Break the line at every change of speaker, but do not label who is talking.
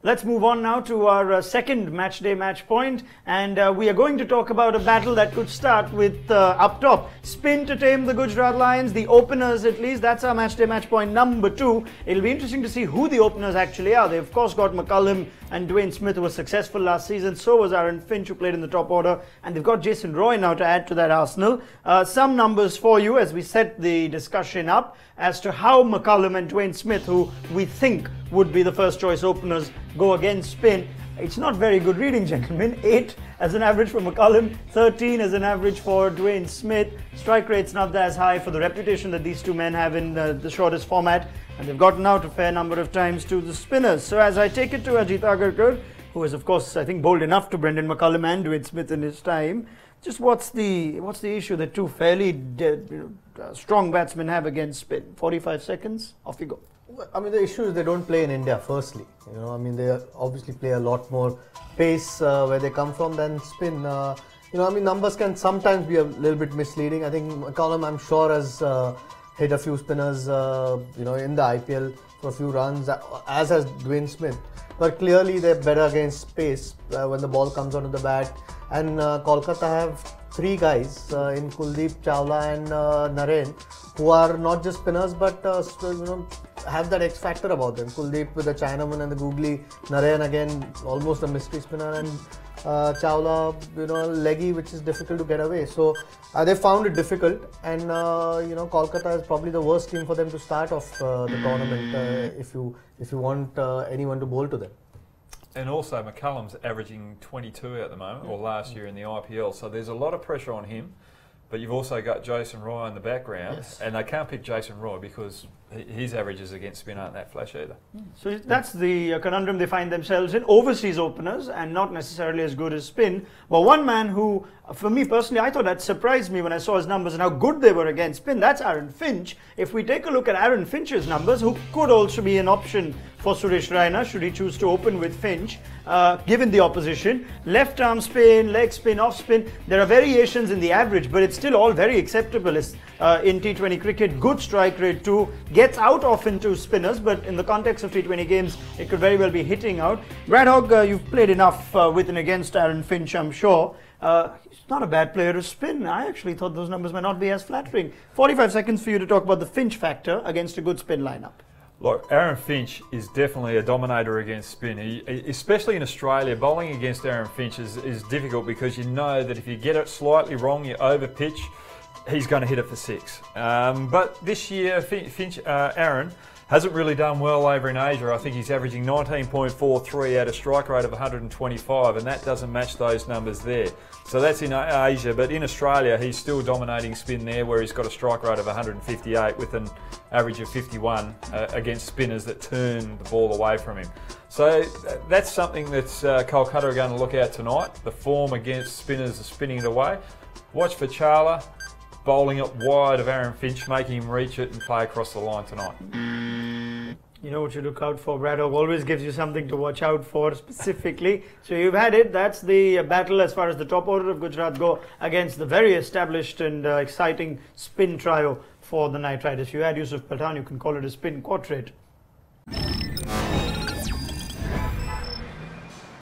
Let's move on now to our second matchday match point, and we are going to talk about a battle that could start with up top. Spin to tame the Gujarat Lions, the openers at least. That's our matchday match point number 2. It'll be interesting to see who the openers actually are. They've of course got McCullum and Dwayne Smith, who was successful last season. So was Aaron Finch, who played in the top order, and they've got Jason Roy now to add to that arsenal. Some numbers for you as we set the discussion up as to how McCullum and Dwayne Smith, who we think would be the first choice openers, go against spin. It's not very good reading, gentlemen. 8 as an average for McCullum, 13 as an average for Dwayne Smith. Strike rate's not as high for the reputation that these two men have in the shortest format, and they've gotten out a fair number of times to the spinners. So as I take it to Ajit Agarkar, who is of course I think bowled enough to Brendan McCullum and Dwayne Smith in his time, just what's the issue that two fairly strong batsmen have against spin? 45 seconds, off you go.
I mean, the issue is they don't play in India, firstly. You know, I mean, they obviously play a lot more pace where they come from than spin. You know, I mean, numbers can sometimes be a little bit misleading. I think McCullum, I'm sure, has hit a few spinners, you know, in the IPL for a few runs, as has Dwayne Smith. But clearly, they're better against pace when the ball comes onto the bat. And Kolkata have 3 guys in Kuldeep, Chawla and Naren, who are not just spinners but you know, have that X factor about them. Kuldeep with the Chinaman and the googly, Naren again almost a mystery spinner, and Chawla, you know, leggy, which is difficult to get away. So they found it difficult, and you know, Kolkata is probably the worst team for them to start off the tournament if you want anyone to bowl to them.
And also McCullum's averaging 22 at the moment, or last year in the IPL, so there's a lot of pressure on him. But you've also got Jason Roy in the background, yes. And they can't pick Jason Roy because his averages against spin aren't that flash either.
So that's the conundrum they find themselves in. Overseas openers and not necessarily as good as spin. But one man who, for me personally, I thought that surprised me when I saw his numbers and how good they were against spin. That's Aaron Finch. If we take a look at Aaron Finch's numbers, who could also be an option for Suresh Raina should he choose to open with Finch, given the opposition. Left arm spin, leg spin, off spin. There are variations in the average, but it's still all very acceptable in T20 cricket. Good strike rate too. Gets out often to spinners, but in the context of T20 games, it could very well be hitting out. Brad Hogg, you've played enough with and against Aaron Finch, I'm sure. He's not a bad player to spin. I actually thought those numbers might not be as flattering. 45 seconds for you to talk about the Finch factor against a good spin lineup.
Look, Aaron Finch is definitely a dominator against spin. Especially in Australia, bowling against Aaron Finch is difficult because you know that if you get it slightly wrong, you over pitch, he's going to hit it for 6. But this year, Aaron hasn't really done well over in Asia. I think he's averaging 19.43 at a strike rate of 125, and that doesn't match those numbers there. So that's in Asia, but in Australia, he's still dominating spin there, where he's got a strike rate of 158 with an average of 51 against spinners that turn the ball away from him. So that's something that Kolkata are going to look at tonight. The form against spinners are spinning it away. Watch for Chawla bowling it wide of Aaron Finch, making him reach it and play across the line tonight.
You know what you look out for. Brad Hogg always gives you something to watch out for specifically. So you've had it. That's the battle as far as the top order of Gujarat go against the very established and exciting spin trio for the Night Riders. You had Yusuf Pathan, you can call it a spin quartet.